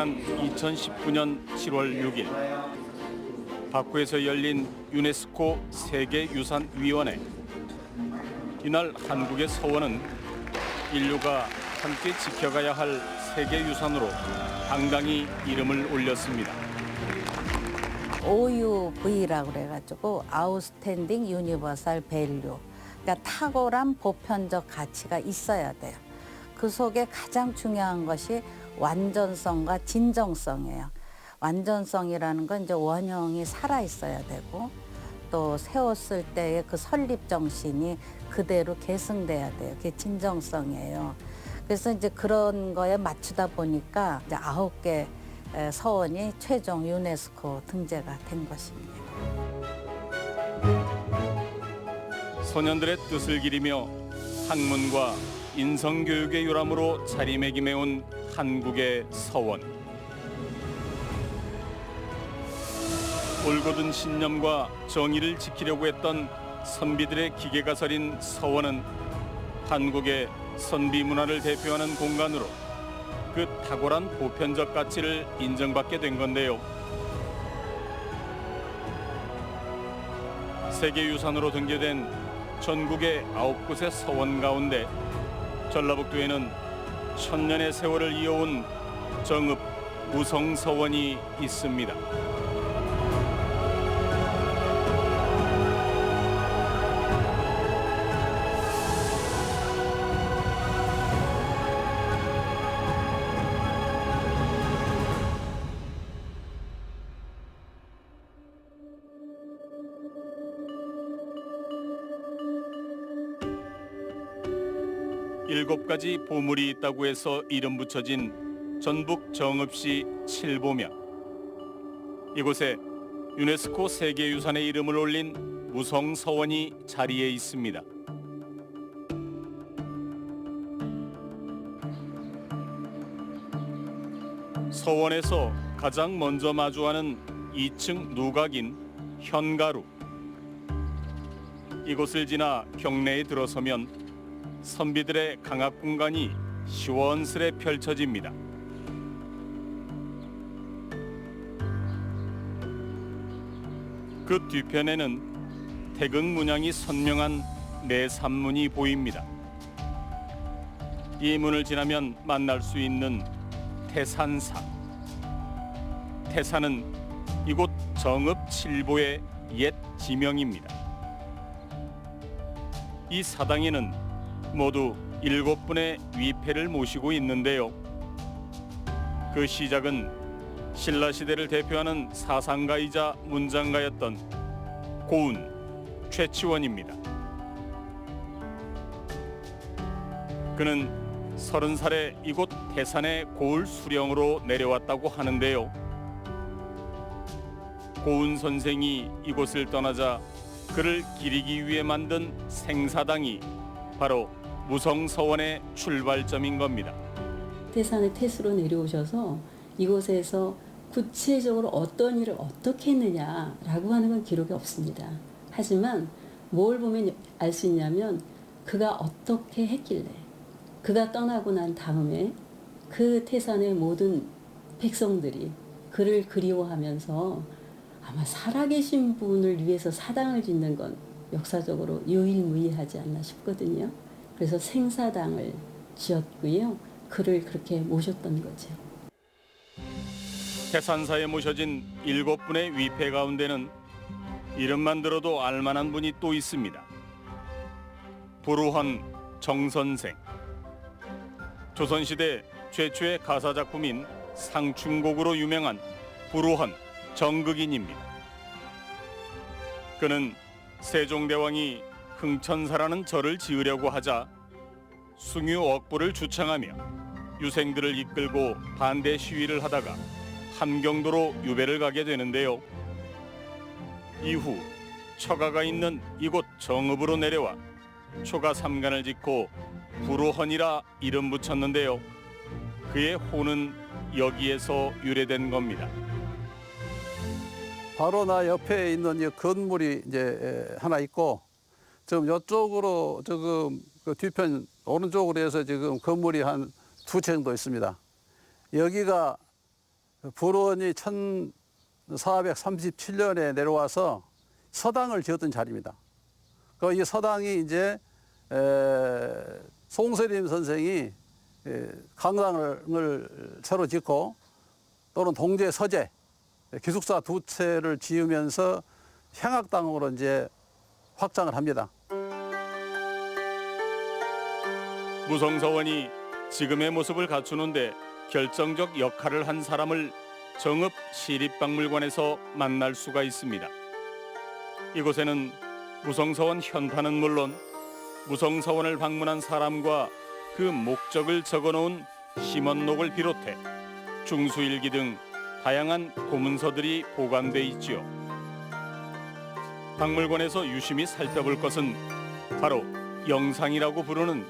지난 2019년 7월 6일 바쿠에서 열린 유네스코 세계유산위원회. 이날 한국의 서원은 인류가 함께 지켜가야 할 세계유산으로 당당히 이름을 올렸습니다. OUV라고 그래가지고 Outstanding Universal Value. 그러니까 탁월한 보편적 가치가 있어야 돼요. 그 속에 가장 중요한 것이 완전성과 진정성이에요. 완전성이라는 건 이제 원형이 살아 있어야 되고 또 세웠을 때의 그 설립 정신이 그대로 계승돼야 돼요. 그게 진정성이에요. 그래서 이제 그런 거에 맞추다 보니까 이제 9개 서원이 최종 유네스코 등재가 된 것입니다. 소년들의 뜻을 기리며 학문과 인성교육의 요람으로 자리매김해온 한국의 서원. 올곧은 신념과 정의를 지키려고 했던 선비들의 기계가 서린 서원은 한국의 선비 문화를 대표하는 공간으로 그 탁월한 보편적 가치를 인정받게 된 건데요. 세계유산으로 등재된 전국의 9곳의 서원 가운데 전라북도에는 천년의 세월을 이어온 정읍 무성서원이 있습니다. 일곱 가지 보물이 있다고 해서 이름 붙여진 전북 정읍시 칠보면. 이곳에 유네스코 세계유산의 이름을 올린 무성서원이 자리해 있습니다. 서원에서 가장 먼저 마주하는 2층 누각인 현가루. 이곳을 지나 경내에 들어서면 선비들의 강압 공간이 시원스레 펼쳐집니다. 그 뒤편에는 태극 문양이 선명한 내산문이 보입니다. 이 문을 지나면 만날 수 있는 태산사. 태산은 이곳 정읍 칠보의 옛 지명입니다. 이 사당에는 모두 7분의 위패를 모시고 있는데요. 그 시작은 신라시대를 대표하는 사상가이자 문장가였던 고운 최치원입니다. 그는 30살에 이곳 태산의 고을 수령으로 내려왔다고 하는데요. 고운 선생이 이곳을 떠나자 그를 기리기 위해 만든 생사당이 바로 무성서원의 출발점인 겁니다. 태산의 태수로 내려오셔서 이곳에서 구체적으로 어떤 일을 어떻게 했느냐라고 하는 건 기록이 없습니다. 하지만 뭘 보면 알 수 있냐면 그가 어떻게 했길래 그가 떠나고 난 다음에 그 태산의 모든 백성들이 그를 그리워하면서 아마 살아계신 분을 위해서 사당을 짓는 건 역사적으로 유일무이하지 않나 싶거든요. 그래서 생사당을 지었고요. 그를 그렇게 모셨던 거죠. 태산사에 모셔진 7분의 위패 가운데는 이름만 들어도 알만한 분이 또 있습니다. 부루헌 정선생. 조선시대 최초의 가사작품인 상충곡으로 유명한 부루헌 정극인입니다. 그는 세종대왕이 흥천사라는 절을 지으려고 하자 숭유억부를 주창하며 유생들을 이끌고 반대 시위를 하다가 함경도로 유배를 가게 되는데요. 이후 처가가 있는 이곳 정읍으로 내려와 초가 삼간을 짓고 부루헌이라 이름 붙였는데요. 그의 호는 여기에서 유래된 겁니다. 바로 나 옆에 있는 이 건물이 이제 하나 있고, 지금 이쪽으로 지금 그 뒤편 오른쪽으로 해서 지금 건물이 한 2채 정도 있습니다. 여기가 불원이 1437년에 내려와서 서당을 지었던 자리입니다. 그 이 서당이 이제 송세림 선생이 강당을 새로 짓고 또는 동제 서재 기숙사 두 채를 지으면서 향학당으로 이제 확장을 합니다. 무성서원이 지금의 모습을 갖추는데 결정적 역할을 한 사람을 정읍 시립박물관에서 만날 수가 있습니다. 이곳에는 무성서원 현판은 물론 무성서원을 방문한 사람과 그 목적을 적어놓은 심원록을 비롯해 중수일기 등 다양한 고문서들이 보관돼 있지요. 박물관에서 유심히 살펴볼 것은 바로 영상이라고 부르는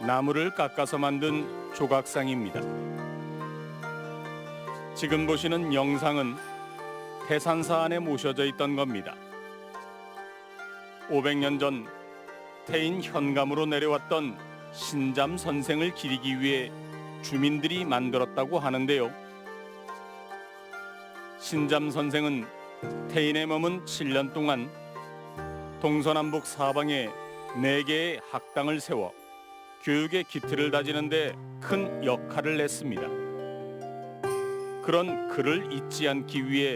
나무를 깎아서 만든 조각상입니다. 지금 보시는 영상은 태산사 안에 모셔져 있던 겁니다. 500년 전 태인 현감으로 내려왔던 신잠 선생을 기리기 위해 주민들이 만들었다고 하는데요. 신잠 선생은 태인에 머문 7년 동안 동서남북 사방에 4개의 학당을 세워 교육의 기틀을 다지는 데 큰 역할을 했습니다. 그런 그를 잊지 않기 위해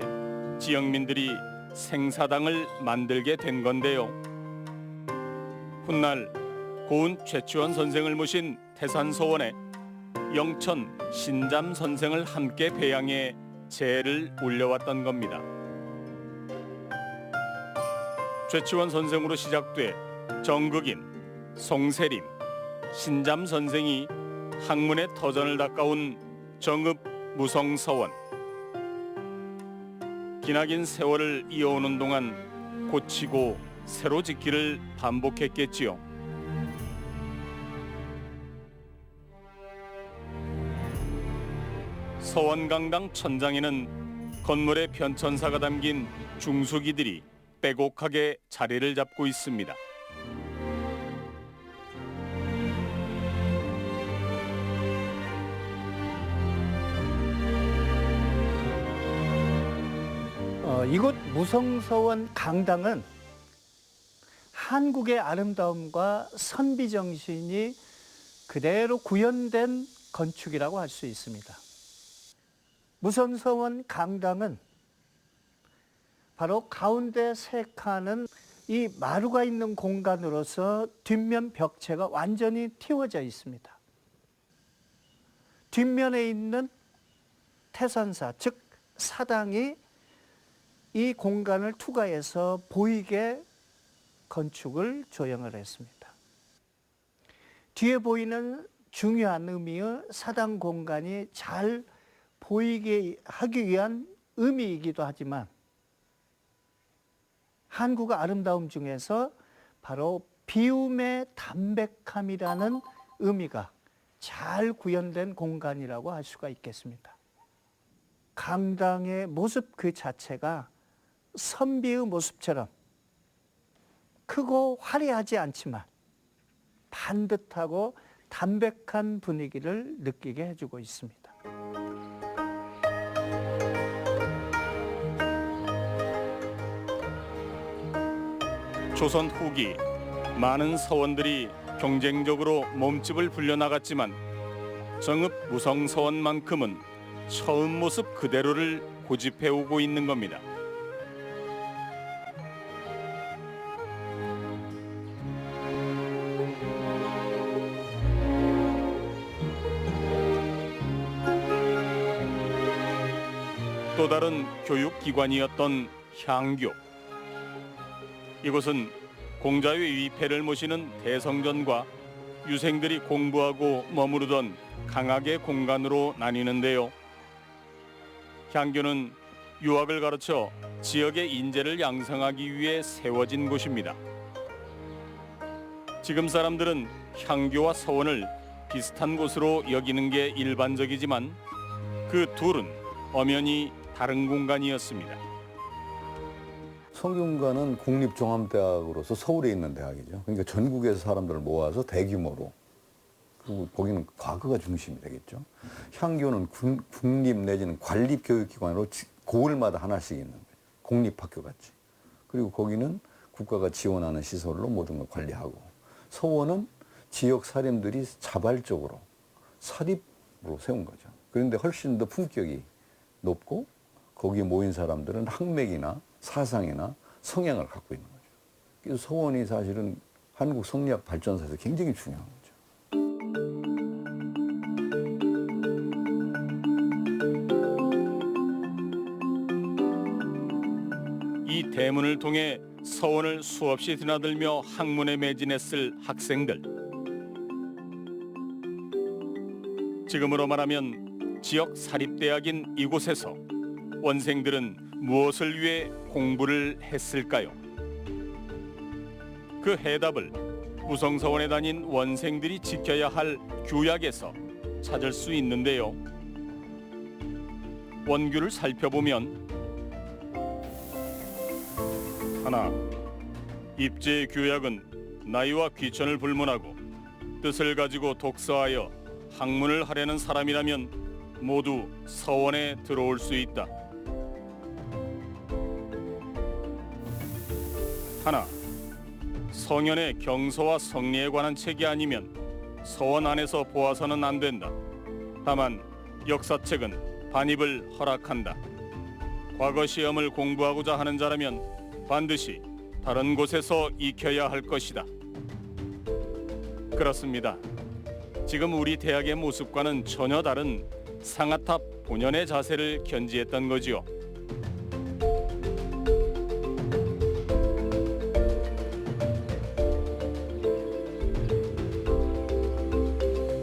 지역민들이 생사당을 만들게 된 건데요. 훗날 고운 최치원 선생을 모신 태산서원에 영천 신잠 선생을 함께 배양해 제를 올려왔던 겁니다. 최치원 선생으로 시작돼 정극인, 송세림, 신잠 선생이 학문의 터전을 닦아온 정읍 무성서원. 기나긴 세월을 이어오는 동안 고치고 새로 짓기를 반복했겠지요. 서원강당 천장에는 건물의 편천사가 담긴 중수기들이 빼곡하게 자리를 잡고 있습니다. 이곳 무성서원 강당은 한국의 아름다움과 선비 정신이 그대로 구현된 건축이라고 할 수 있습니다. 무성서원 강당은 바로 가운데 세 칸은 이 마루가 있는 공간으로서 뒷면 벽체가 완전히 틔워져 있습니다. 뒷면에 있는 태산사, 즉 사당이 이 공간을 투과해서 보이게 건축을 조형을 했습니다. 뒤에 보이는 중요한 의미의 사당 공간이 잘 보이게 하기 위한 의미이기도 하지만 한국의 아름다움 중에서 바로 비움의 담백함이라는 의미가 잘 구현된 공간이라고 할 수가 있겠습니다. 강당의 모습 그 자체가 선비의 모습처럼 크고 화려하지 않지만 반듯하고 담백한 분위기를 느끼게 해주고 있습니다. 조선 후기 많은 서원들이 경쟁적으로 몸집을 불려나갔지만 정읍 무성서원만큼은 처음 모습 그대로를 고집해오고 있는 겁니다. 또 다른 교육기관이었던 향교. 이곳은 공자의 위패를 모시는 대성전과 유생들이 공부하고 머무르던 강학의 공간으로 나뉘는데요. 향교는 유학을 가르쳐 지역의 인재를 양성하기 위해 세워진 곳입니다. 지금 사람들은 향교와 서원을 비슷한 곳으로 여기는 게 일반적이지만 그 둘은 엄연히 다른 공간이었습니다. 성균관은 국립종합대학으로서 서울에 있는 대학이죠. 그러니까 전국에서 사람들을 모아서 대규모로 그리고 거기는 과거가 중심이 되겠죠. 향교는 국립 내지는 관립교육기관으로 고을마다 하나씩 있는 거예요. 공립학교 같이. 그리고 거기는 국가가 지원하는 시설로 모든 걸 관리하고, 서원은 지역 사람들이 자발적으로 사립으로 세운 거죠. 그런데 훨씬 더 품격이 높고 거기에 모인 사람들은 학맥이나 사상이나 성향을 갖고 있는 거죠. 그래서 서원이 사실은 한국 성리학 발전사에서 굉장히 중요한 거죠. 이 대문을 통해 서원을 수없이 드나들며 학문에 매진했을 학생들. 지금으로 말하면 지역 사립대학인 이곳에서 원생들은 무엇을 위해 공부를 했을까요? 그 해답을 무성서원에 다닌 원생들이 지켜야 할 규약에서 찾을 수 있는데요. 원규를 살펴보면 하나, 입제의 규약은 나이와 귀천을 불문하고 뜻을 가지고 독서하여 학문을 하려는 사람이라면 모두 서원에 들어올 수 있다. 하나, 성현의 경서와 성리에 관한 책이 아니면 서원 안에서 보아서는 안 된다. 다만 역사책은 반입을 허락한다. 과거 시험을 공부하고자 하는 자라면 반드시 다른 곳에서 익혀야 할 것이다. 그렇습니다. 지금 우리 대학의 모습과는 전혀 다른 상아탑 본연의 자세를 견지했던 거지요.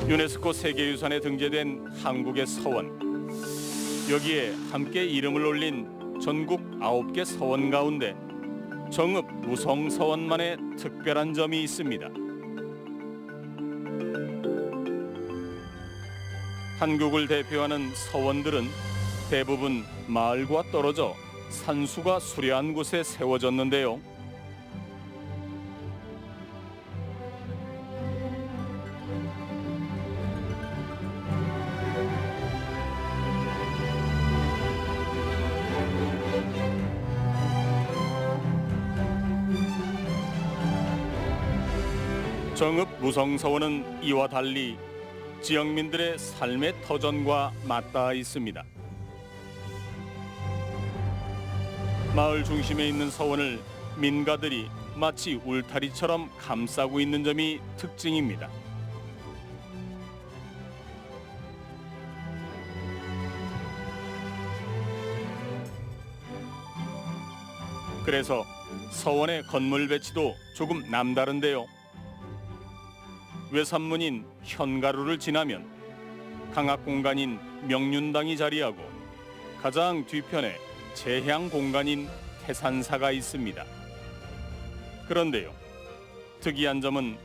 유네스코 세계유산에 등재된 한국의 서원. 여기에 함께 이름을 올린 전국 9개 서원 가운데 정읍 무성서원만의 특별한 점이 있습니다. 한국을 대표하는 서원들은 대부분 마을과 떨어져 산수가 수려한 곳에 세워졌는데요. 정읍 무성서원은 이와 달리 지역민들의 삶의 터전과 맞닿아 있습니다. 마을 중심에 있는 서원을 민가들이 마치 울타리처럼 감싸고 있는 점이 특징입니다. 그래서 서원의 건물 배치도 조금 남다른데요. 외산문인 현가루를 지나면 강학 공간인 명륜당이 자리하고 가장 뒤편에 제향 공간인 태산사가 있습니다. 그런데요, 특이한 점은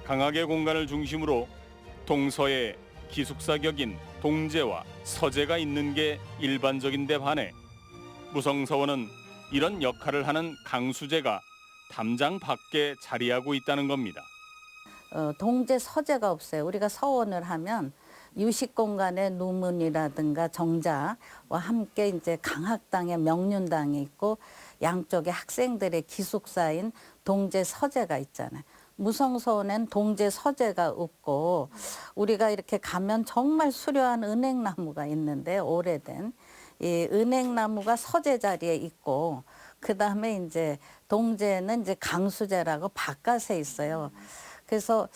강학의 공간을 중심으로 동서에 기숙사 격인 동제와 서제가 있는 게 일반적인데 반해 무성서원은 이런 역할을 하는 강수제가 담장 밖에 자리하고 있다는 겁니다. 동제 서재가 없어요. 우리가 서원을 하면 유식 공간에 누문이라든가 정자와 함께 이제 강학당에 명륜당이 있고 양쪽에 학생들의 기숙사인 동제 서재가 있잖아요. 무성서원엔 동제 서재가 없고 우리가 이렇게 가면 정말 수려한 은행나무가 있는데 오래된 이 은행나무가 서재 자리에 있고 그 다음에 이제 동제는 이제 강수제라고 바깥에 있어요. 그래서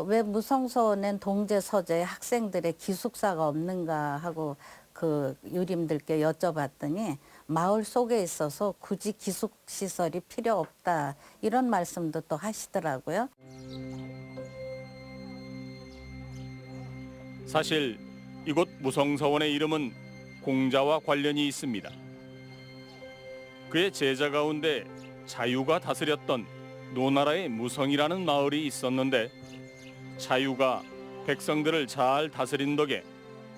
왜 무성서원엔 동제 서재에 학생들의 기숙사가 없는가 하고 그 유림들께 여쭤봤더니 마을 속에 있어서 굳이 기숙시설이 필요 없다 이런 말씀도 또 하시더라고요. 사실 이곳 무성서원의 이름은 공자와 관련이 있습니다. 그의 제자 가운데 자유가 다스렸던 노나라의 무성이라는 마을이 있었는데 자유가 백성들을 잘 다스린 덕에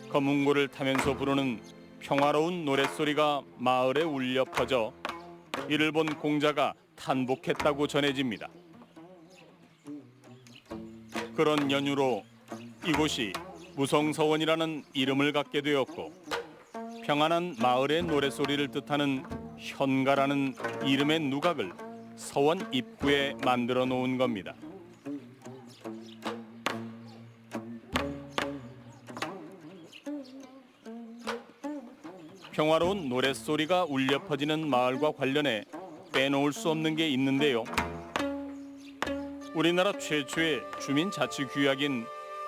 검은고를 타면서 부르는 평화로운 노랫소리가 마을에 울려 퍼져 이를 본 공자가 탄복했다고 전해집니다. 그런 연유로 이곳이 무성서원이라는 이름을 갖게 되었고 평안한 마을의 노랫소리를 뜻하는 현가라는 이름의 누각을 서원 입구에 만들어 놓은 겁니다. 평화로운 노랫소리가 울려 퍼지는 마을과 관련해 빼놓을 수 없는 게 있는데요. 우리나라 최초의 주민자치규약인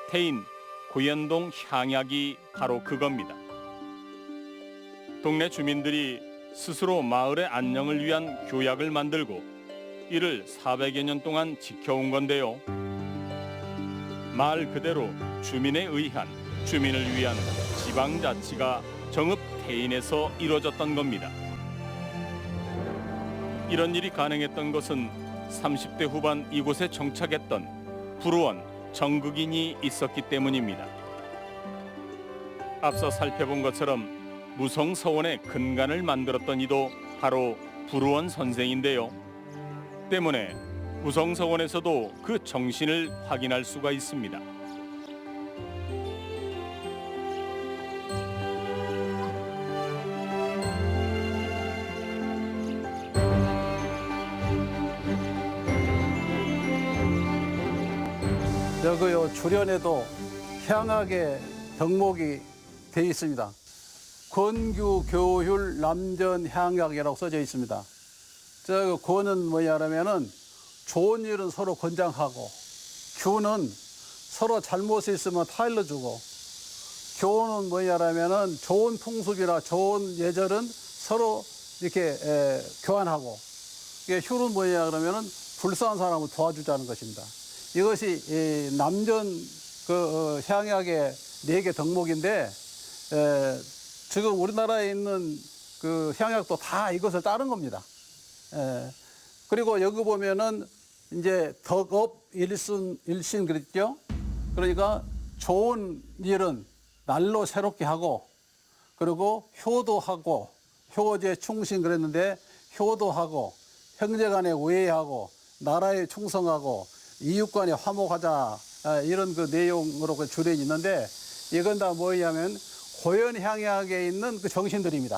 태인 고현동 향약이 바로 그겁니다. 동네 주민들이 스스로 마을의 안녕을 위한 교약을 만들고 이를 400여 년 동안 지켜온 건데요. 말 그대로 주민에 의한, 주민을 위한 지방자치가 정읍 태인에서 이루어졌던 겁니다. 이런 일이 가능했던 것은 30대 후반 이곳에 정착했던 불우원 정극인이 있었기 때문입니다. 앞서 살펴본 것처럼 무성서원의 근간을 만들었던 이도 바로 불우원 선생인데요. 때문에 무성서원에서도 그 정신을 확인할 수가 있습니다. 여기요 주련에도 향악의 덕목이 되어 있습니다. 권규, 교율, 남전, 향약이라고 써져 있습니다. 저 권은 뭐냐면은 좋은 일은 서로 권장하고, 규는 서로 잘못이 있으면 타일러주고, 교훈은 뭐냐면은 좋은 풍습이나 좋은 예절은 서로 이렇게 교환하고, 휴는 뭐냐 그러면은 불쌍한 사람을 도와주자는 것입니다. 이것이 남전 향약의 4개 덕목인데 지금 우리나라에 있는 그 향약도 다 이것을 따른 겁니다. 그리고 여기 보면은 이제 덕업 일신 그랬죠. 그러니까 좋은 일은 날로 새롭게 하고, 그리고 효도하고, 효제 충신 그랬는데 효도하고, 형제간에 우애하고, 나라에 충성하고, 이웃간에 화목하자, 이런 그 내용으로 그 줄에 있는데, 이건 다 뭐냐면 고연향약에 있는 그 정신들입니다.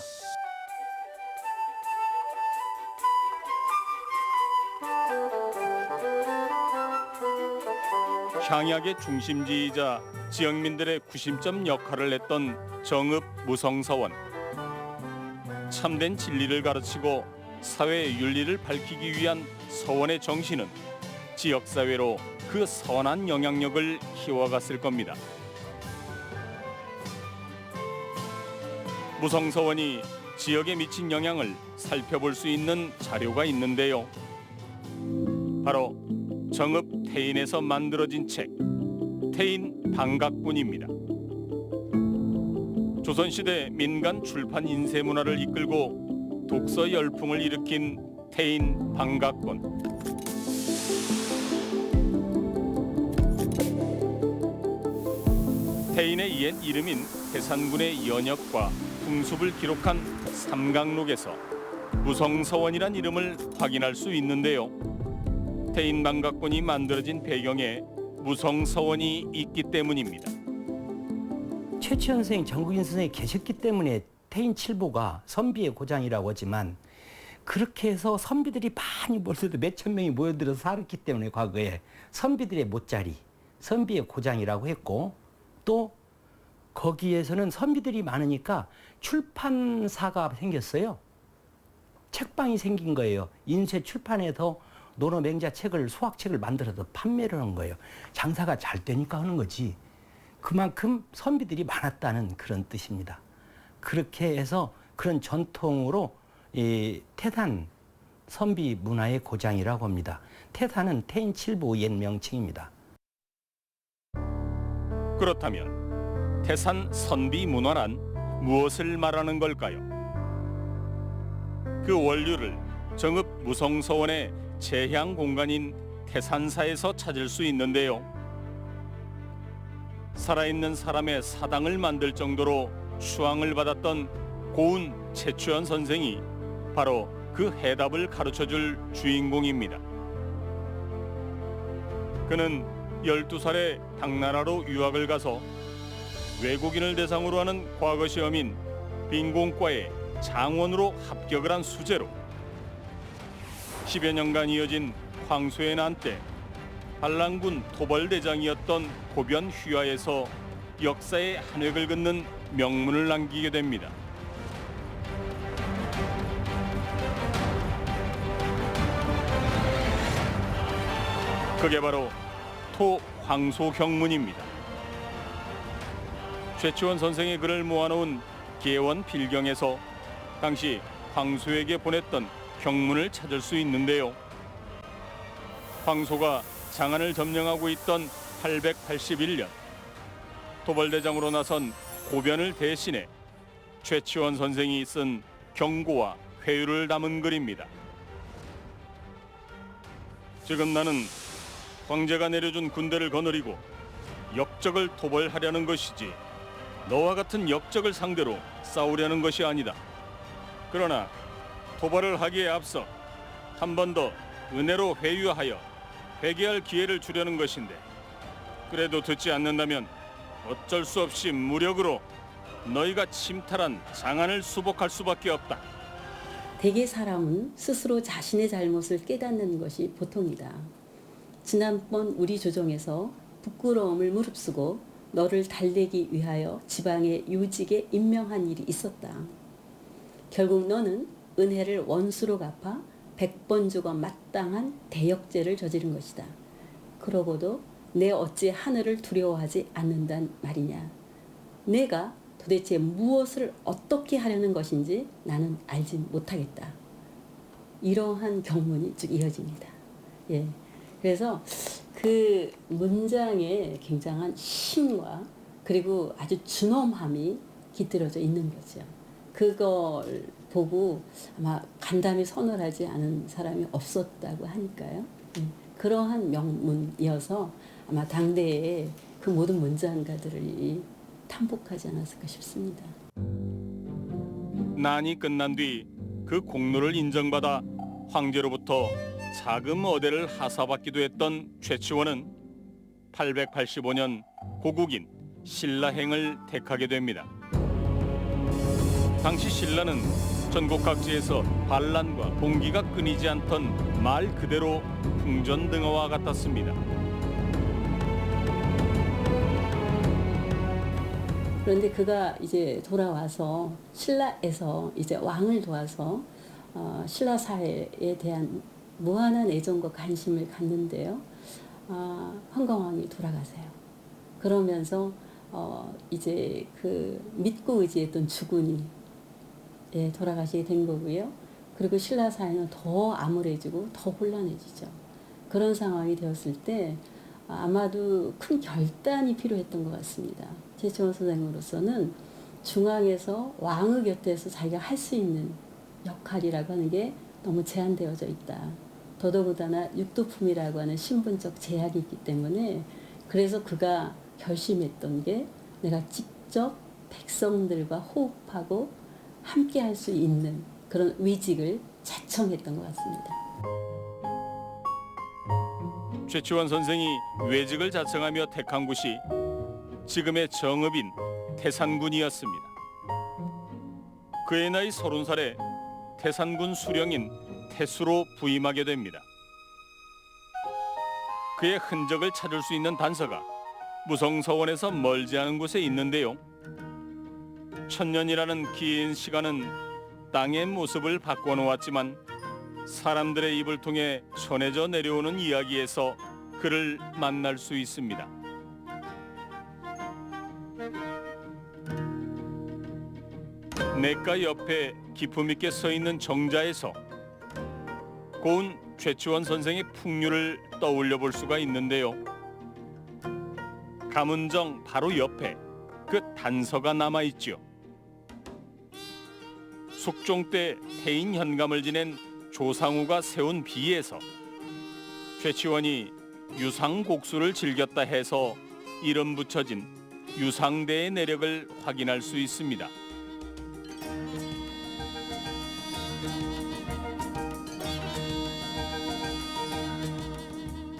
향약의 중심지이자 지역민들의 구심점 역할을 했던 정읍 무성서원. 참된 진리를 가르치고 사회의 윤리를 밝히기 위한 서원의 정신은 지역사회로 그 선한 영향력을 키워갔을 겁니다. 무성서원이 지역에 미친 영향을 살펴볼 수 있는 자료가 있는데요. 바로 정읍 태인에서 만들어진 책, 태인 방각본입니다. 조선시대 민간 출판 인쇄 문화를 이끌고 독서 열풍을 일으킨 태인 방각본. 태인의 옛 이름인 태산군의 연역과 풍습을 기록한 삼강록에서 무성서원이란 이름을 확인할 수 있는데요. 태인 방각본이 만들어진 배경에 무성서원이 있기 때문입니다. 최치원 선생, 정국인 선생이 계셨기 때문에 태인 칠보가 선비의 고장이라고 하지만, 그렇게 해서 선비들이 많이 모여도 몇천 명이 모여들어서 살았기 때문에 과거에 선비들의 못자리, 선비의 고장이라고 했고, 또 거기에서는 선비들이 많으니까 출판사가 생겼어요. 책방이 생긴 거예요. 인쇄 출판해서 논어맹자 책을, 수학책을 만들어서 판매를 한 거예요. 장사가 잘 되니까 하는 거지. 그만큼 선비들이 많았다는 그런 뜻입니다. 그렇게 해서 그런 전통으로 이 태산 선비 문화의 고장이라고 합니다. 태산은 태인 칠보 옛 명칭입니다. 그렇다면 태산 선비 문화란 무엇을 말하는 걸까요? 그 원류를 정읍 무성서원의 재향 공간인 태산사에서 찾을 수 있는데요. 살아있는 사람의 사당을 만들 정도로 추앙을 받았던 고운 최추연 선생이 바로 그 해답을 가르쳐줄 주인공입니다. 그는 12살에 당나라로 유학을 가서 외국인을 대상으로 하는 과거 시험인 빈공과에 장원으로 합격을 한 수재로 10여 년간 이어진 황소의 난 때 반란군 토벌대장이었던 고변 휘하에서 역사의 한 획을 긋는 명문을 남기게 됩니다. 그게 바로 토황소 경문입니다. 최치원 선생의 글을 모아놓은 개원 필경에서 당시 황소에게 보냈던 경문을 찾을 수 있는데요. 황소가 장안을 점령하고 있던 881년 토벌대장으로 나선 고변을 대신해 최치원 선생이 쓴 경고와 회유를 담은 글입니다. 지금 나는 황제가 내려준 군대를 거느리고 역적을 토벌하려는 것이지 너와 같은 역적을 상대로 싸우려는 것이 아니다. 그러나 토벌을 하기에 앞서 한 번 더 은혜로 회유하여 회개할 기회를 주려는 것인데 그래도 듣지 않는다면 어쩔 수 없이 무력으로 너희가 침탈한 장안을 수복할 수밖에 없다. 대개 사람은 스스로 자신의 잘못을 깨닫는 것이 보통이다. 지난번 우리 조정에서 부끄러움을 무릅쓰고 너를 달래기 위하여 지방의 요직에 임명한 일이 있었다. 결국 너는 은혜를 원수로 갚아 100번 죽어 마땅한 대역죄를 저지른 것이다. 그러고도 내 어찌 하늘을 두려워하지 않는단 말이냐. 내가 도대체 무엇을 어떻게 하려는 것인지 나는 알지 못하겠다. 이러한 경문이 쭉 이어집니다. 예. 그래서 그 문장에 굉장한 심과 그리고 아주 준엄함이 깃들어져 있는 거죠. 그걸 보고 아마 간담이 선언하지 않은 사람이 없었다고 하니까요. 그러한 명문이어서 아마 당대에 그 모든 문장가들이 탐복하지 않았을까 싶습니다. 난이 끝난 뒤 그 공로를 인정받아 황제로부터 자금 어대를 하사받기도 했던 최치원은 885년 고국인 신라행을 택하게 됩니다. 당시 신라는 전국 각지에서 반란과 봉기가 끊이지 않던 말 그대로 풍전등화와 같았습니다. 그런데 그가 이제 돌아와서 신라에서 이제 왕을 도와서 신라 사회에 대한 무한한 애정과 관심을 갖는데요. 황광왕이 돌아가세요. 그러면서 이제 그 믿고 의지했던 주군이 돌아가시게 된 거고요. 그리고 신라 사회는 더 암울해지고 더 혼란해지죠. 그런 상황이 되었을 때 아마도 큰 결단이 필요했던 것 같습니다. 최치원 선생으로서는 중앙에서 왕의 곁에서 자기가 할 수 있는 역할이라고 하는 게 너무 제한되어져 있다. 더더군다나 육도품이라고 하는 신분적 제약이 있기 때문에 그래서 그가 결심했던 게 내가 직접 백성들과 호흡하고 함께 할 수 있는 그런 위직을 자청했던 것 같습니다. 최치원 선생이 외직을 자청하며 택한 곳이 지금의 정읍인 태산군이었습니다. 그의 나이 30살에 태산군 수령인 태수로 부임하게 됩니다. 그의 흔적을 찾을 수 있는 단서가 무성서원에서 멀지 않은 곳에 있는데요. 1000년이라는 긴 시간은 땅의 모습을 바꿔놓았지만 사람들의 입을 통해 전해져 내려오는 이야기에서 그를 만날 수 있습니다. 냇가 옆에 기품 있게 서 있는 정자에서 고운 최치원 선생의 풍류를 떠올려 볼 수가 있는데요. 가문정 바로 옆에 그 단서가 남아있죠. 숙종 때 태인 현감을 지낸 조상우가 세운 비에서 최치원이 유상곡수를 즐겼다 해서 이름 붙여진 유상대의 내력을 확인할 수 있습니다.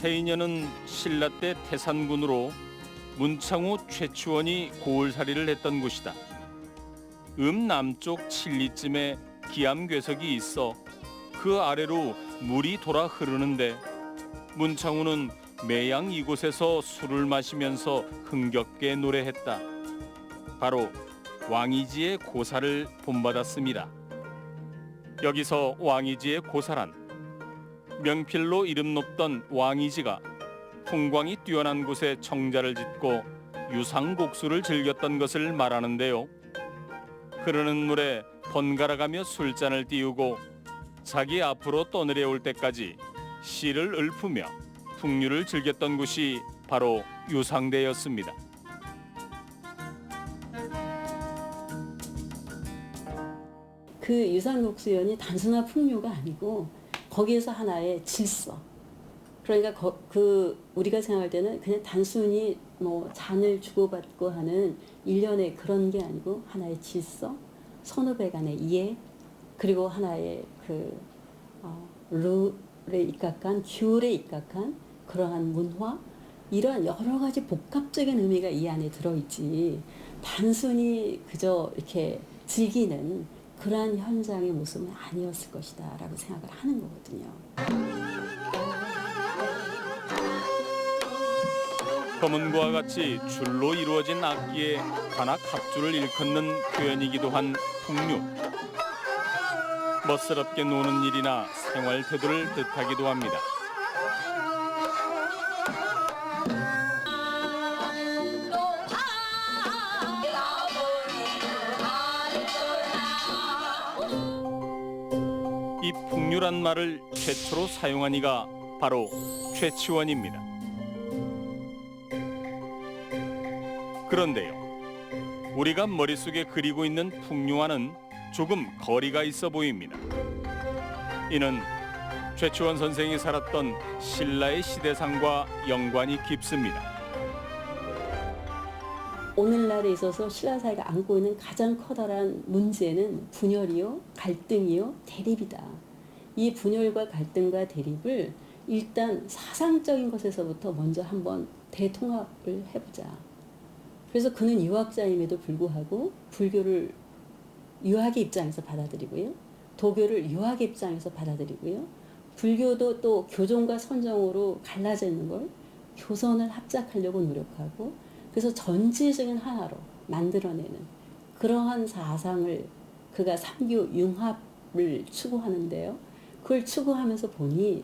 태인녀는 신라 때 태산군으로 문창후 최치원이 고을살이를 했던 곳이다. 남쪽 칠리쯤에 기암괴석이 있어 그 아래로 물이 돌아 흐르는데 문창후는 매양 이곳에서 술을 마시면서 흥겹게 노래했다. 바로 왕이지의 고사를 본받았습니다. 여기서 왕이지의 고사란 명필로 이름 높던 왕이지가 풍광이 뛰어난 곳에 정자를 짓고 유상곡수를 즐겼던 것을 말하는데요. 흐르는 물에 번갈아가며 술잔을 띄우고 자기 앞으로 떠내려올 때까지 시를 읊으며 풍류를 즐겼던 곳이 바로 유상대였습니다. 그 유상곡수연이 단순한 풍류가 아니고 거기에서 하나의 질서. 그러니까 우리가 생각할 때는 그냥 단순히 뭐 잔을 주고받고 하는 일련의 그런 게 아니고 하나의 질서, 선후배 간의 이해, 그리고 하나의 룰에 입각한, 규율에 입각한 그러한 문화, 이러한 여러 가지 복합적인 의미가 이 안에 들어있지 단순히 그저 이렇게 즐기는 그러한 현장의 모습은 아니었을 것이다 라고 생각을 하는 거거든요. 검은고와 같이 줄로 이루어진 악기의 관악 합주를 일컫는 표현이기도 한 풍류. 멋스럽게 노는 일이나 생활 태도를 뜻하기도 합니다. 이 풍류란 말을 최초로 사용한 이가 바로 최치원입니다. 그런데요, 우리가 머릿속에 그리고 있는 풍류와는 조금 거리가 있어 보입니다. 이는 최치원 선생이 살았던 신라의 시대상과 연관이 깊습니다. 오늘날에 있어서 신라 사회가 안고 있는 가장 커다란 문제는 분열이요, 갈등이요, 대립이다. 이 분열과 갈등과 대립을 일단 사상적인 것에서부터 먼저 한번 대통합을 해보자. 그래서 그는 유학자임에도 불구하고 불교를 유학의 입장에서 받아들이고요. 도교를 유학의 입장에서 받아들이고요. 불교도 또 교종과 선정으로 갈라져 있는 걸 교선을 합작하려고 노력하고, 그래서 전체적인 하나로 만들어내는 그러한 사상을 그가 삼교 융합을 추구하는데요. 그걸 추구하면서 보니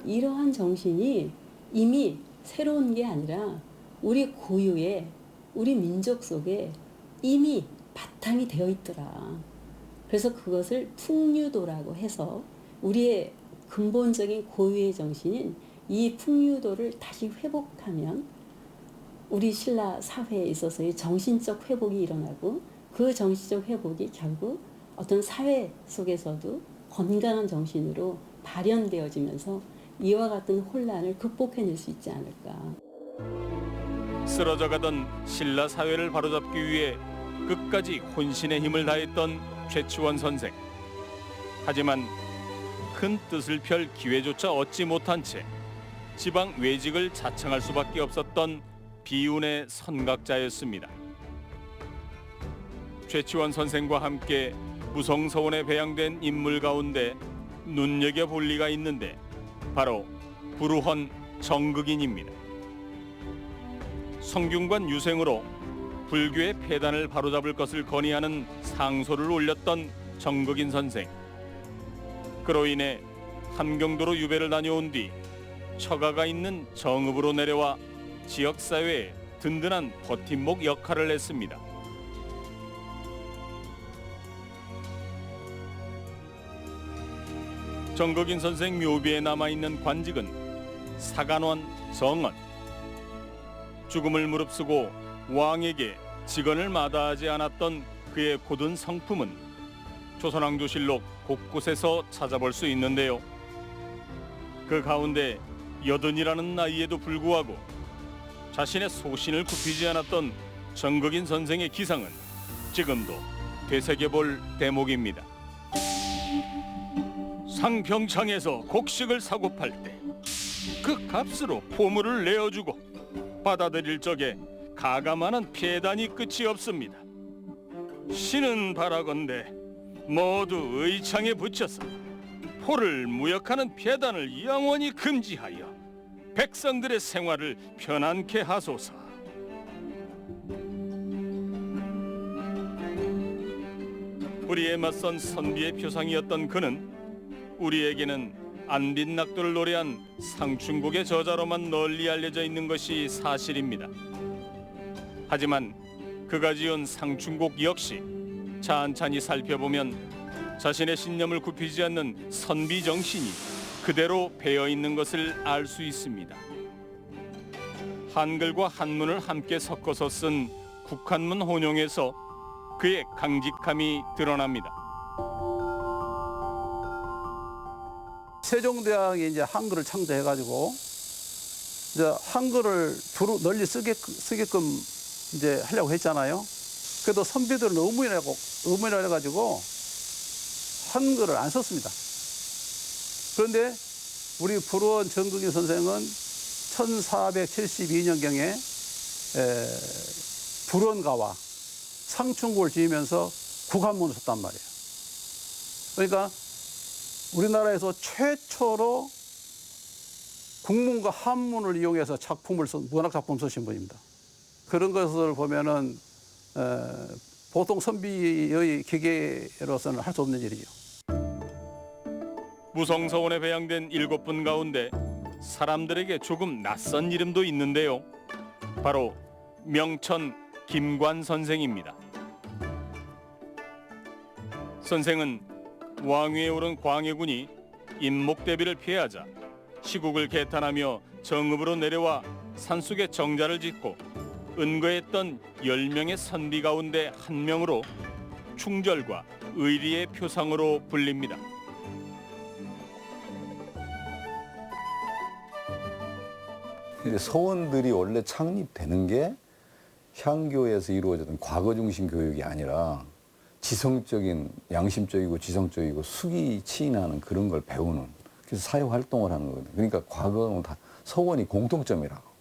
이러한 정신이 이미 새로운 게 아니라 우리 고유의 우리 민족 속에 이미 바탕이 되어 있더라. 그래서 그것을 풍류도라고 해서 우리의 근본적인 고유의 정신인 이 풍류도를 다시 회복하면 우리 신라 사회에 있어서의 정신적 회복이 일어나고, 그 정신적 회복이 결국 어떤 사회 속에서도 건강한 정신으로 발현되어지면서 이와 같은 혼란을 극복해낼 수 있지 않을까. 쓰러져가던 신라 사회를 바로잡기 위해 끝까지 혼신의 힘을 다했던 최치원 선생. 하지만 큰 뜻을 펼 기회조차 얻지 못한 채 지방 외직을 자청할 수밖에 없었던 비운의 선각자였습니다. 최치원 선생과 함께 무성서원에 배양된 인물 가운데 눈여겨볼 리가 있는데 바로 불우헌 정극인입니다. 성균관 유생으로 불교의 폐단을 바로잡을 것을 건의하는 상소를 올렸던 정극인 선생. 그로 인해 함경도로 유배를 다녀온 뒤 처가가 있는 정읍으로 내려와 지역사회에 든든한 버팀목 역할을 했습니다. 정극인 선생 묘비에 남아있는 관직은 사간원, 정원. 죽음을 무릅쓰고 왕에게 직언을 마다하지 않았던 그의 고든 성품은 조선왕조실록 곳곳에서 찾아볼 수 있는데요. 그 가운데 80이라는 나이에도 불구하고 자신의 소신을 굽히지 않았던 정극인 선생의 기상은 지금도 되새겨볼 대목입니다. 상병창에서 곡식을 사고 팔 때 그 값으로 포물을 내어주고 받아들일 적에 가감하는 폐단이 끝이 없습니다. 신은 바라건대 모두 의창에 붙여서 포를 무역하는 폐단을 영원히 금지하여 백성들의 생활을 편안케 하소서. 우리에 맞선 선비의 표상이었던 그는 우리에게는 안빈낙도를 노래한 상춘곡의 저자로만 널리 알려져 있는 것이 사실입니다. 하지만 그가 지은 상춘곡 역시 찬찬히 살펴보면 자신의 신념을 굽히지 않는 선비 정신이 그대로 배어 있는 것을 알 수 있습니다. 한글과 한문을 함께 섞어서 쓴 국한문 혼용에서 그의 강직함이 드러납니다. 세종대왕이 이제 한글을 창제해가지고 이제 한글을 두루 널리 쓰게끔 이제 하려고 했잖아요. 그래도 선비들은 의문이라고 해가지고 한글을 안 썼습니다. 그런데 우리 불원 정국인 선생은 1472년경에 불원가와 상춘곡을 지으면서 국한문을 썼단 말이에요. 그러니까 우리나라에서 최초로 국문과 한문을 이용해서 문학 작품을 쓰신 분입니다. 그런 것을 보면은 보통 선비의 기계로서는 할 수 없는 일이죠. 무성서원에 배양된 7분 가운데 사람들에게 조금 낯선 이름도 있는데요. 바로 명천 김관 선생입니다. 선생은 왕위에 오른 광해군이 임목대비를 피하자 시국을 개탄하며 정읍으로 내려와 산속에 정자를 짓고 은거했던 10명의 선비 가운데 한 명으로 충절과 의리의 표상으로 불립니다. 근데 서원들이 원래 창립되는 게 향교에서 이루어졌던 과거 중심 교육이 아니라 지성적인, 양심적이고 지성적이고 수기 치인하는 그런 걸 배우는, 그래서 사회 활동을 하는 거거든요. 그러니까 과거는 다 서원이 공통점이라고.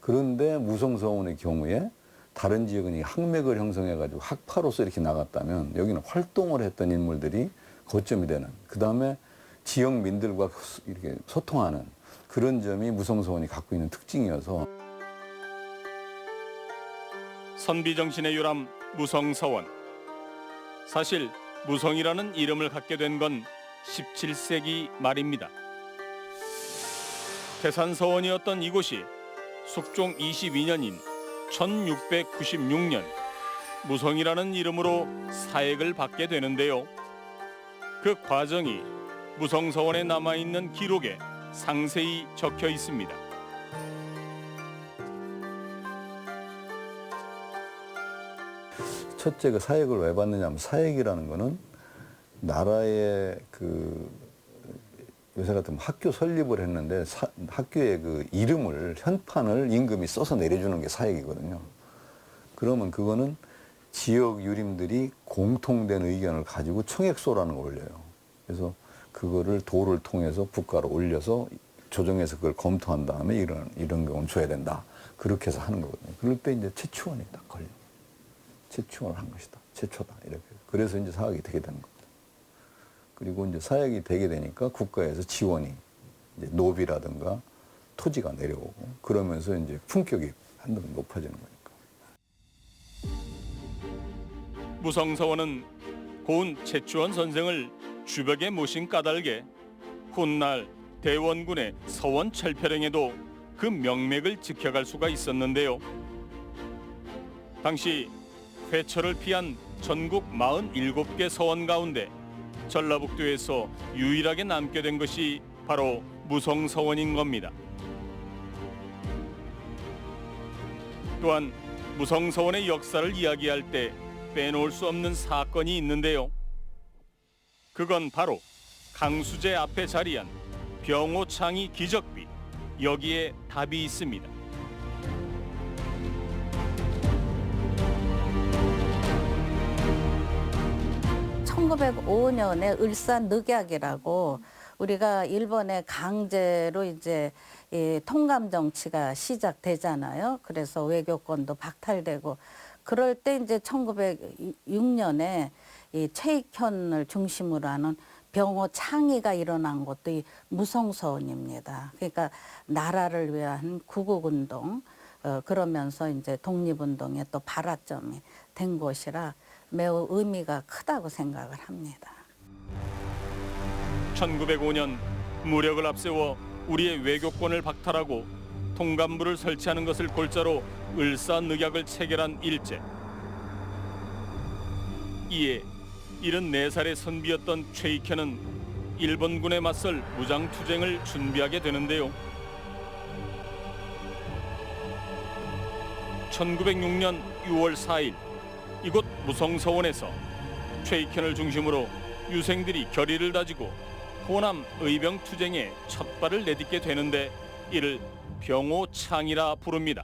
그런데 무성서원의 경우에 다른 지역은 학맥을 형성해가지고 학파로서 이렇게 나갔다면 여기는 활동을 했던 인물들이 거점이 되는, 그 다음에 지역민들과 이렇게 소통하는 그런 점이 무성서원이 갖고 있는 특징이어서. 선비정신의 유람 무성서원. 사실 무성이라는 이름을 갖게 된 건 17세기 말입니다. 태산서원이었던 이곳이 숙종 22년인 1696년 무성이라는 이름으로 사액을 받게 되는데요. 그 과정이 무성서원에 남아있는 기록에 상세히 적혀 있습니다. 첫째, 그 사액을 왜 받느냐면, 사액이라는 거는 나라의 요새 같으면 학교 설립을 했는데 학교의 그 이름을, 현판을 임금이 써서 내려주는 게 사액이거든요. 그러면 그거는 지역 유림들이 공통된 의견을 가지고 청액소라는 걸 올려요. 그래서 그거를 도를 통해서 국가로 올려서 조정해서 그걸 검토한 다음에 이런 경우는 줘야 된다. 그렇게 해서 하는 거거든요. 그럴 때 이제 최추원이 딱 걸려. 최추원을 한 것이다. 최초다. 이렇게. 그래서 이제 사학이 되게 되는 겁니다. 그리고 이제 사역이 되게 되니까 국가에서 지원이, 이제 노비라든가 토지가 내려오고, 그러면서 이제 품격이 한층 높아지는 거니까. 무성서원은 고은 최추원 선생을 주벽에 모신 까닭에 훗날 대원군의 서원 철폐령에도 그 명맥을 지켜갈 수가 있었는데요. 당시 회초를 피한 전국 47개 서원 가운데 전라북도에서 유일하게 남게 된 것이 바로 무성서원인 겁니다. 또한 무성서원의 역사를 이야기할 때 빼놓을 수 없는 사건이 있는데요. 그건 바로 강수제 앞에 자리한 병호창이 기적비, 여기에 답이 있습니다. 1905년에 을산 늑약이라고 우리가 일본의 강제로 이제 이 통감 정치가 시작되잖아요. 그래서 외교권도 박탈되고 그럴 때 이제 1906년에 이 최익현을 중심으로 하는 병호 창의가 일어난 것도 이 무성서원입니다. 그러니까 나라를 위한 구국운동 그러면서 이제 독립운동의 또 발화점이 된 것이라 매우 의미가 크다고 생각을 합니다. 1905년 무력을 앞세워 우리의 외교권을 박탈하고 통감부를 설치하는 것을 골자로 을사늑약을 체결한 일제. 이에 74살의 선비였던 최익현은 일본군에 맞설 무장투쟁을 준비하게 되는데요. 1906년 6월 4일 이곳 무성서원에서 최익현을 중심으로 유생들이 결의를 다지고 호남 의병투쟁에 첫 발을 내딛게 되는데 이를 병호창이라 부릅니다.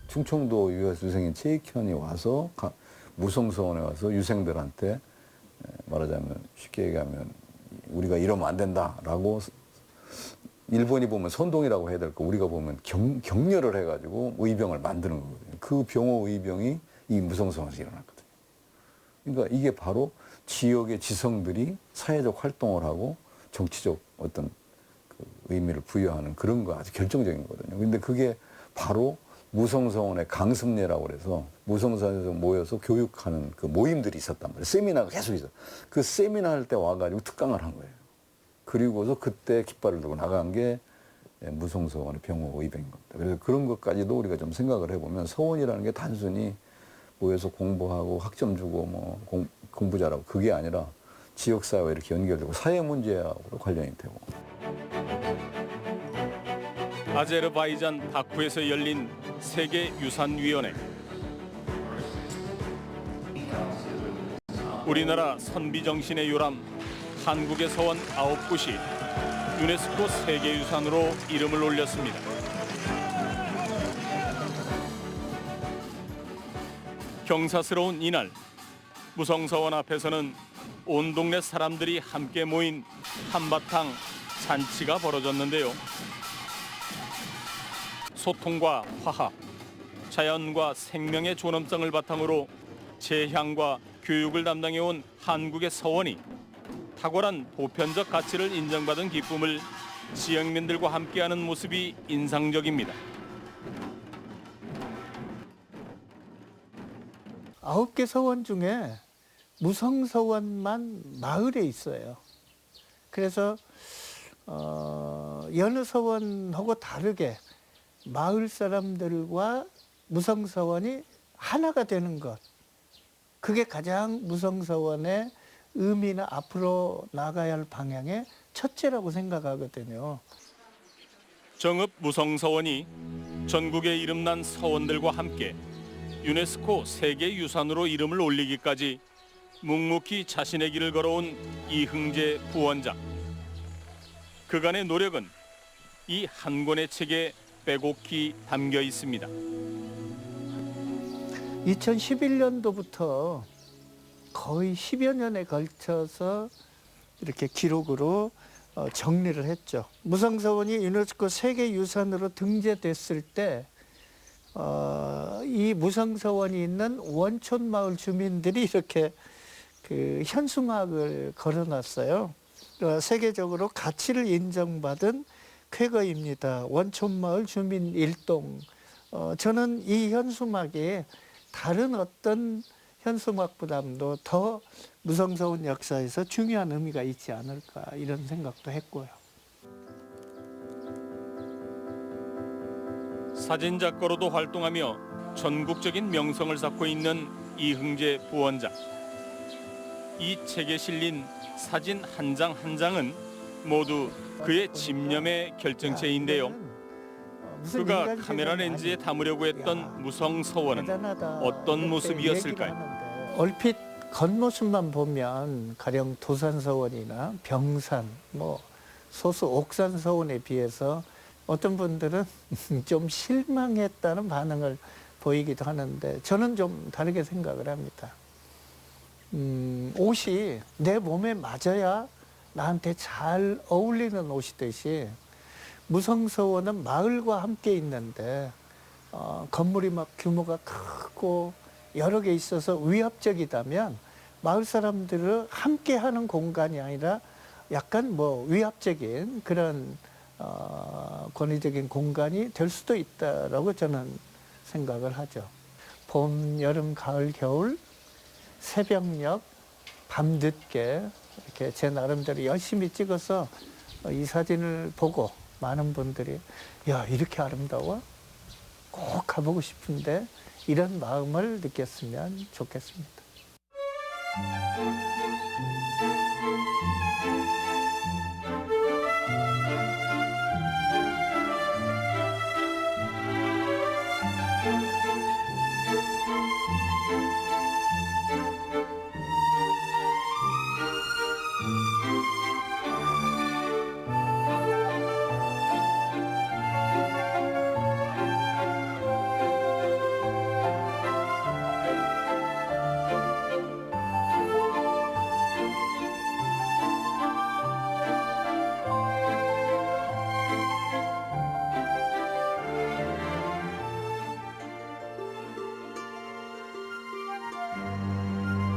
충청도 유생인 최익현이 와서 무성서원에 와서 유생들한테 말하자면 쉽게 얘기하면 우리가 이러면 안 된다라고 일본이 보면 선동이라고 해야 될 거 우리가 보면 격려를 해가지고 의병을 만드는 거거든요. 그 병호 의병이 이 무성서원에서 일어났거든요. 그러니까 이게 바로 지역의 지성들이 사회적 활동을 하고 정치적 어떤 그 의미를 부여하는 그런 거 아주 결정적인 거거든요. 근데 그게 바로 무성서원의 강습례라고 그래서 무성서원에서 모여서 교육하는 그 모임들이 있었단 말이에요. 세미나가 계속 있어. 그 세미나 할 때 와가지고 특강을 한 거예요. 그리고서 그때 깃발을 들고 나간 게 무성서원의 병호 의병인 겁니다. 그래서 그런 것까지도 우리가 좀 생각을 해보면 서원이라는 게 단순히 모여서 공부하고 학점 주고 뭐 공부 잘하고 그게 아니라 지역사회와 이렇게 연결되고 사회 문제하고도 관련이 되고. 아제르바이잔 바쿠에서 열린 세계유산위원회. 우리나라 선비정신의 요람 한국의 서원 9곳이 유네스코 세계유산으로 이름을 올렸습니다. 경사스러운 이날 무성서원 앞에서는 온 동네 사람들이 함께 모인 한바탕 잔치가 벌어졌는데요. 소통과 화합, 자연과 생명의 존엄성을 바탕으로 재향과 교육을 담당해온 한국의 서원이 탁월한 보편적 가치를 인정받은 기쁨을 지역민들과 함께하는 모습이 인상적입니다. 9개 서원 중에 무성서원만 마을에 있어요. 그래서 여느 서원하고 다르게 마을 사람들과 무성서원이 하나가 되는 것. 그게 가장 무성서원의 의미나 앞으로 나가야 할 방향의 첫째라고 생각하거든요. 정읍 무성서원이 전국의 이름난 서원들과 함께 유네스코 세계유산으로 이름을 올리기까지 묵묵히 자신의 길을 걸어온 이흥재 부원장. 그간의 노력은 이 한 권의 책에 빼곡히 담겨 있습니다. 2011년도부터 거의 10여 년에 걸쳐서 이렇게 기록으로 정리를 했죠. 무성서원이 유네스코 세계유산으로 등재됐을 때 이 무성서원이 있는 원촌마을 주민들이 이렇게 그 현수막을 걸어놨어요. 세계적으로 가치를 인정받은 쾌거입니다. 원촌마을 주민 일동. 저는 이 현수막이 다른 어떤 현수막보다도 더 무성서원 역사에서 중요한 의미가 있지 않을까 이런 생각도 했고요. 사진작가로도 활동하며 전국적인 명성을 쌓고 있는 이흥재 부원장. 이 책에 실린 사진 한 장 한 장은 모두 그의 집념의 결정체인데요. 그가 카메라 렌즈에 담으려고 했던 무성서원은 어떤 모습이었을까요? 얼핏 겉모습만 보면 가령 도산서원이나 병산, 소수 옥산서원에 비해서 어떤 분들은 좀 실망했다는 반응을 보이기도 하는데 저는 좀 다르게 생각을 합니다. 옷이 내 몸에 맞아야 나한테 잘 어울리는 옷이듯이 무성서원은 마을과 함께 있는데 건물이 막 규모가 크고 여러 개 있어서 위압적이다면 마을 사람들을 함께 하는 공간이 아니라 약간 뭐 위압적인 그런 권위적인 공간이 될 수도 있다라고 저는 생각을 하죠. 봄, 여름, 가을, 겨울, 새벽녘, 밤늦게 이렇게 제 나름대로 열심히 찍어서 이 사진을 보고 많은 분들이 야, 이렇게 아름다워? 꼭 가보고 싶은데 이런 마음을 느꼈으면 좋겠습니다.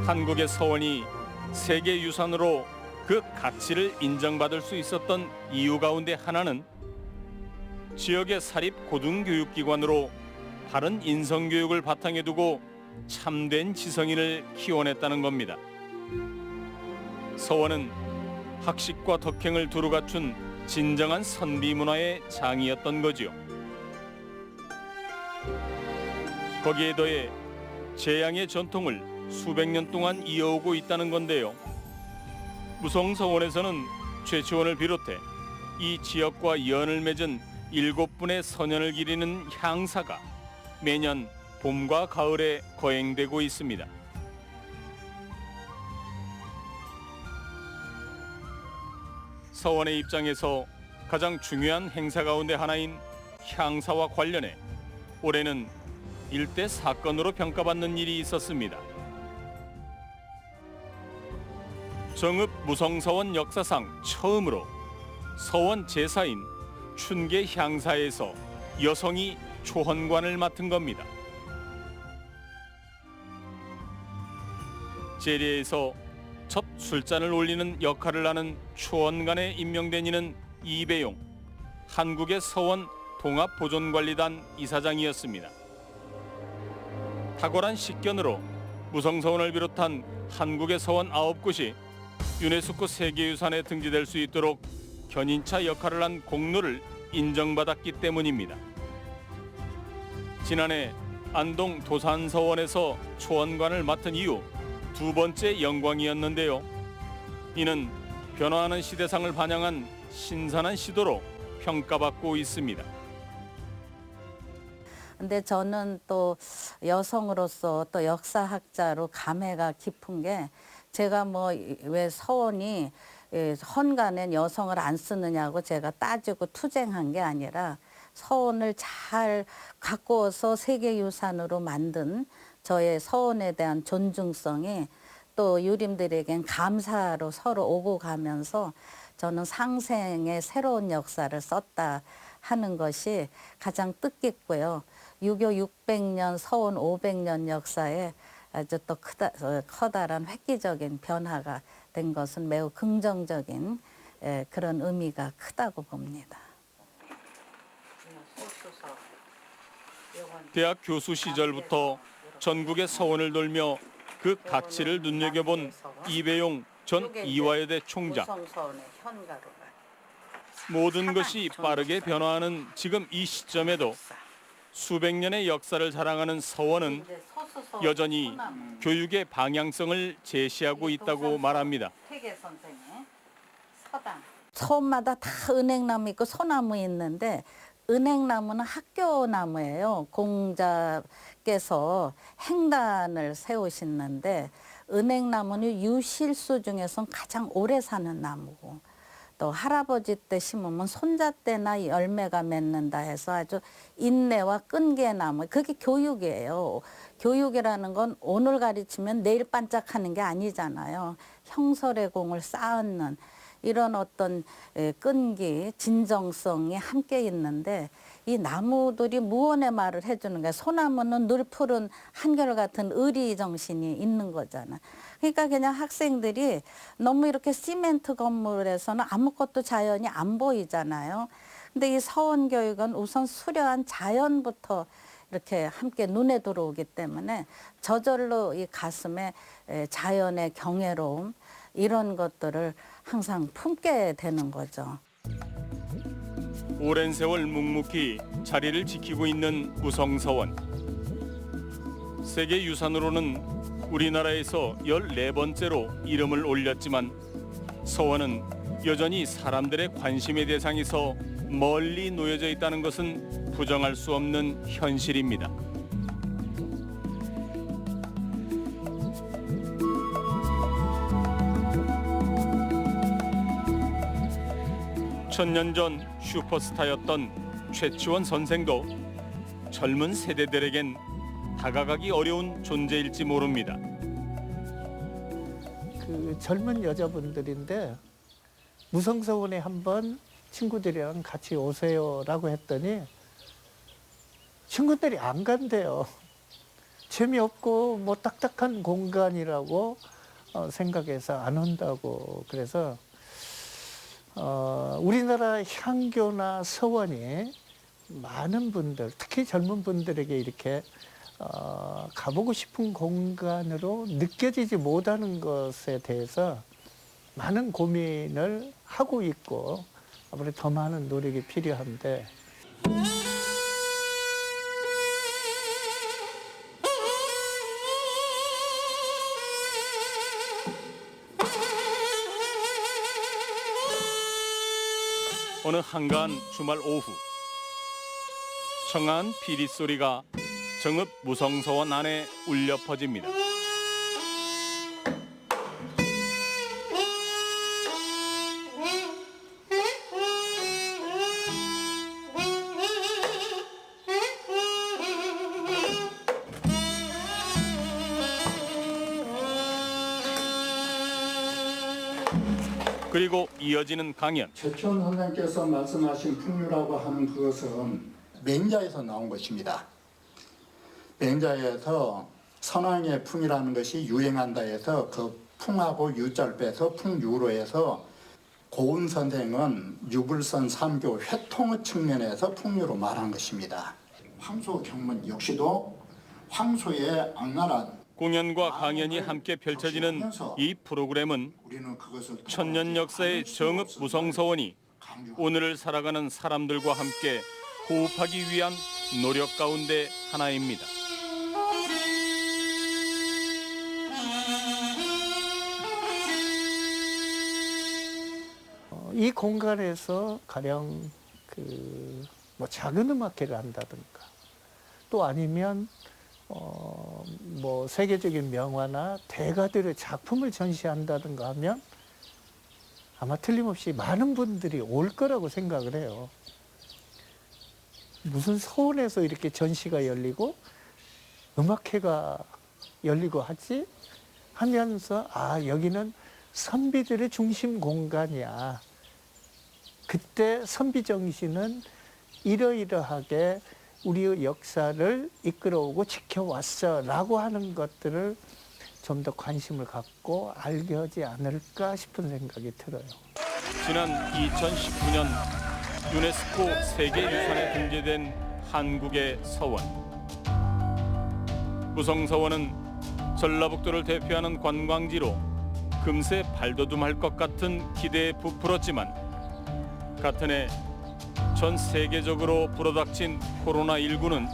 한국의 서원이 세계유산으로 그 가치를 인정받을 수 있었던 이유 가운데 하나는 지역의 사립 고등교육기관으로 바른 인성교육을 바탕에 두고 참된 지성인을 키워냈다는 겁니다. 서원은 학식과 덕행을 두루 갖춘 진정한 선비문화의 장이었던 거지요. 거기에 더해 제양의 전통을 수백 년 동안 이어오고 있다는 건데요. 무성서원에서는 최치원을 비롯해 이 지역과 연을 맺은 7분의 선연을 기리는 향사가 매년 봄과 가을에 거행되고 있습니다. 서원의 입장에서 가장 중요한 행사 가운데 하나인 향사와 관련해 올해는 일대 사건으로 평가받는 일이 있었습니다. 정읍 무성서원 역사상 처음으로 서원 제사인 춘계 향사에서 여성이 초헌관을 맡은 겁니다. 제례에서 첫 술잔을 올리는 역할을 하는 초헌관에 임명된 이는 이배용, 한국의 서원 동합보존관리단 이사장이었습니다. 탁월한 식견으로 무성서원을 비롯한 한국의 서원 9곳이 유네스코 세계유산에 등재될 수 있도록 견인차 역할을 한 공로를 인정받았기 때문입니다. 지난해 안동 도산서원에서 초원관을 맡은 이후 두 번째 영광이었는데요. 이는 변화하는 시대상을 반영한 신선한 시도로 평가받고 있습니다. 근데 저는 또 여성으로서 또 역사학자로 감회가 깊은 게 제가 뭐 왜 서원이 헌간엔 여성을 안 쓰느냐고 제가 따지고 투쟁한 게 아니라 서원을 잘 가꾸어서 세계유산으로 만든 저의 서원에 대한 존중성이 또 유림들에겐 감사로 서로 오고 가면서 저는 상생의 새로운 역사를 썼다 하는 것이 가장 뜻깊고요. 유교 600년, 서원 500년 역사에 아주 또 커다란 획기적인 변화가 된 것은 매우 긍정적인 그런 의미가 크다고 봅니다. 대학 교수 시절부터 전국의 서원을 돌며 그 가치를 눈여겨본 이배용 전 이화여대 총장. 모든 것이 빠르게 변화하는 지금 이 시점에도 수백 년의 역사를 자랑하는 서원은 여전히 교육의 방향성을 제시하고 있다고 말합니다. 서원마다 다 은행나무 있고 소나무 있는데 은행나무는 학교나무예요. 공자께서 행단을 세우시는데 은행나무는 유실수 중에선 가장 오래 사는 나무고 또 할아버지 때 심으면 손자 때나 열매가 맺는다 해서 아주 인내와 끈기나무, 그게 교육이에요. 교육이라는 건 오늘 가르치면 내일 반짝하는 게 아니잖아요. 형설의 공을 쌓는 이런 어떤 끈기, 진정성이 함께 있는데 이 나무들이 무언의 말을 해주는 거야. 소나무는 늘 푸른 한결같은 의리 정신이 있는 거잖아. 그러니까 그냥 학생들이 너무 이렇게 시멘트 건물에서는 아무것도 자연이 안 보이잖아요. 근데 이 서원교육은 우선 수려한 자연부터 이렇게 함께 눈에 들어오기 때문에 저절로 이 가슴에 자연의 경외로움 이런 것들을 항상 품게 되는 거죠. 오랜 세월 묵묵히 자리를 지키고 있는 우성서원. 세계유산으로는 우리나라에서 14번째로 이름을 올렸지만 서원은 여전히 사람들의 관심의 대상에서 멀리 놓여져 있다는 것은 부정할 수 없는 현실입니다. 천년 전 슈퍼스타였던 최치원 선생도 젊은 세대들에겐 다가가기 어려운 존재일지 모릅니다. 그 젊은 여자분들인데 무성서원에 한번 친구들이랑 같이 오세요라고 했더니 친구들이 안 간대요. 재미없고 뭐 딱딱한 공간이라고 생각해서 안 온다고. 그래서 우리나라 향교나 서원이 많은 분들, 특히 젊은 분들에게 이렇게 가보고 싶은 공간으로 느껴지지 못하는 것에 대해서 많은 고민을 하고 있고 아무래도 더 많은 노력이 필요한데 어느 한가한 주말 오후 청아한 피리 소리가 정읍 무성서원 안에 울려 퍼집니다. 그리고 이어지는 강연. 최치원 선생께서 말씀하신 풍류라고 하는 그것은 맹자에서 나온 것입니다. 맹자에서 선왕의 풍이라는 것이 유행한다 해서 그 풍하고 유자를 빼서 풍유로 해서 고은 선생은 유불선 삼교 회통의 측면에서 풍류로 말한 것입니다. 황소 경문 역시도 황소의 악랄한 공연과 강연이 함께 펼쳐지는 이 프로그램은 천년 역사의 정읍 무성서원이 오늘을 살아가는 사람들과 함께 호흡하기 위한 노력 가운데 하나입니다. 이 공간에서 가령 뭐 작은 음악회를 한다든가 또 아니면 뭐 세계적인 명화나 대가들의 작품을 전시한다든가 하면 아마 틀림없이 많은 분들이 올 거라고 생각을 해요. 무슨 서울에서 이렇게 전시가 열리고 음악회가 열리고 하지 하면서 아 여기는 선비들의 중심 공간이야. 그때 선비 정신은 이러이러하게 우리의 역사를 이끌어오고 지켜왔어 라고 하는 것들을 좀 더 관심을 갖고 알게 하지 않을까 싶은 생각이 들어요. 지난 2019년 유네스코 세계유산에 등재된 한국의 서원. 무성서원은 전라북도를 대표하는 관광지로 금세 발돋움할 것 같은 기대에 부풀었지만 같은 해 전 세계적으로 불어닥친 코로나19는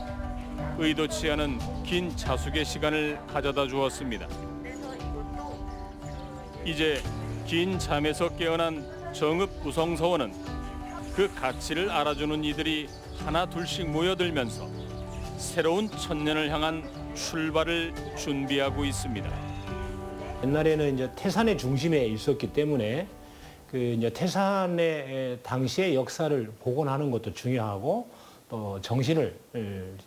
의도치 않은 긴 자숙의 시간을 가져다 주었습니다. 이제 긴 잠에서 깨어난 정읍 무성서원은 그 가치를 알아주는 이들이 하나 둘씩 모여들면서 새로운 천년을 향한 출발을 준비하고 있습니다. 옛날에는 이제 태산의 중심에 있었기 때문에 그 이제 태산의 당시의 역사를 복원하는 것도 중요하고 또 정신을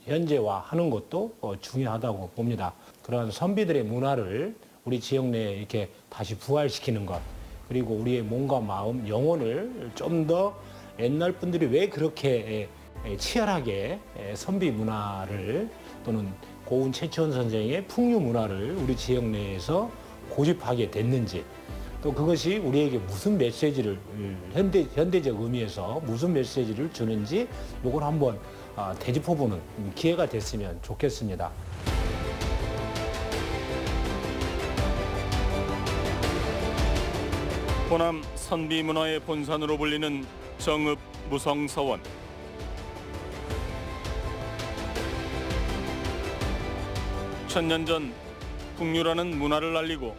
현재화하는 것도 중요하다고 봅니다. 그런 선비들의 문화를 우리 지역 내에 이렇게 다시 부활시키는 것, 그리고 우리의 몸과 마음, 영혼을 좀 더 옛날 분들이 왜 그렇게 치열하게 선비 문화를 또는 고운 최치원 선생의 풍류 문화를 우리 지역 내에서 고집하게 됐는지, 또 그것이 우리에게 무슨 메시지를 현대적 의미에서 무슨 메시지를 주는지 이걸 한번 되짚어보는 기회가 됐으면 좋겠습니다. 호남 선비 문화의 본산으로 불리는 정읍 무성서원. 천년 전 풍류라는 문화를 알리고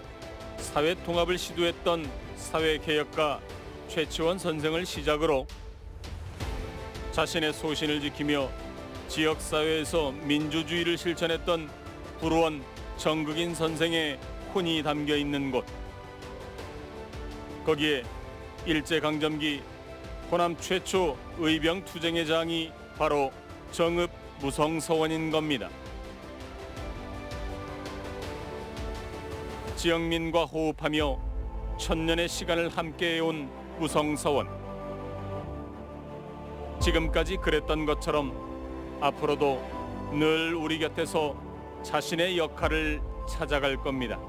사회 통합을 시도했던 사회개혁가 최치원 선생을 시작으로 자신의 소신을 지키며 지역사회에서 민주주의를 실천했던 불우원 정극인 선생의 혼이 담겨 있는 곳. 거기에 일제강점기 호남 최초 의병 투쟁의 장이 바로 정읍 무성서원인 겁니다. 지역민과 호흡하며 천년의 시간을 함께해온 무성서원. 지금까지 그랬던 것처럼 앞으로도 늘 우리 곁에서 자신의 역할을 찾아갈 겁니다.